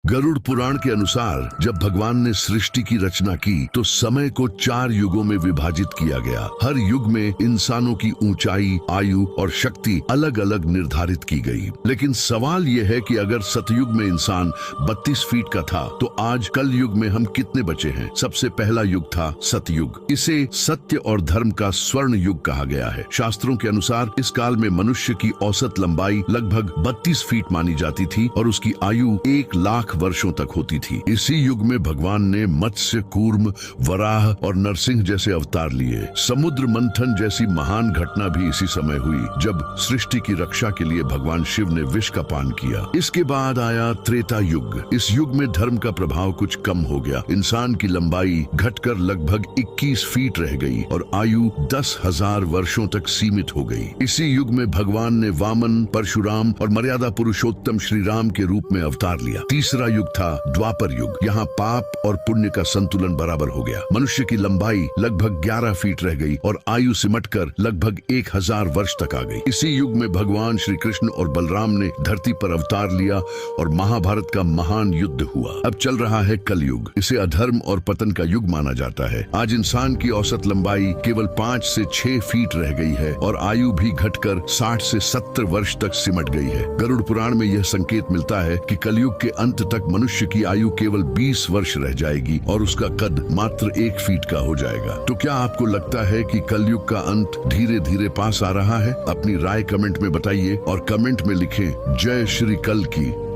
गरुड़ पुराण के अनुसार जब भगवान ने सृष्टि की रचना की तो समय को 4 युगों में विभाजित किया गया। हर युग में इंसानों की ऊंचाई, आयु और शक्ति अलग अलग निर्धारित की गई। लेकिन सवाल यह है कि अगर सतयुग में इंसान 32 फीट का था तो आज कल युग में हम कितने बचे हैं। सबसे पहला युग था सतयुग। इसे सत्य और धर्म का स्वर्ण युग कहा गया है। शास्त्रों के अनुसार इस काल में मनुष्य की औसत लंबाई लगभग 32 फीट मानी जाती थी और उसकी आयु 1 लाख वर्षों तक होती थी। इसी युग में भगवान ने मत्स्य, कूर्म, वराह और नरसिंह जैसे अवतार लिए। समुद्र मंथन जैसी महान घटना भी इसी समय हुई जब सृष्टि की रक्षा के लिए भगवान शिव ने विष का पान किया। इसके बाद आया त्रेता युग। इस युग में धर्म का प्रभाव कुछ कम हो गया। इंसान की लंबाई घटकर लगभग 21 फीट रह गई और आयु 10,000 वर्षों तक सीमित हो गई। इसी युग में भगवान ने वामन, परशुराम और मर्यादा पुरुषोत्तम श्री राम के रूप में अवतार लिया। तीसरा युग था द्वापर युग। यहाँ पाप और पुण्य का संतुलन बराबर हो गया। मनुष्य की लंबाई लगभग 11 फीट रह गई और आयु सिमटकर लगभग 1000 वर्ष तक आ गई। इसी युग में भगवान श्री कृष्ण और बलराम ने धरती पर अवतार लिया और महाभारत का महान युद्ध हुआ। अब चल रहा है कलयुग। इसे अधर्म और पतन का युग माना जाता है। आज इंसान की औसत लंबाई केवल 5 से 6 फीट रह गई है और आयु भी घटकर 60 से 70 वर्ष तक सिमट गई है। गरुड़ पुराण में यह संकेत मिलता है कि कलयुग के अंत तक मनुष्य की आयु केवल 20 वर्ष रह जाएगी और उसका कद मात्र 1 फीट का हो जाएगा। तो क्या आपको लगता है कि कलयुग का अंत धीरे धीरे पास आ रहा है? अपनी राय कमेंट में बताइए और कमेंट में लिखें जय श्री कल की।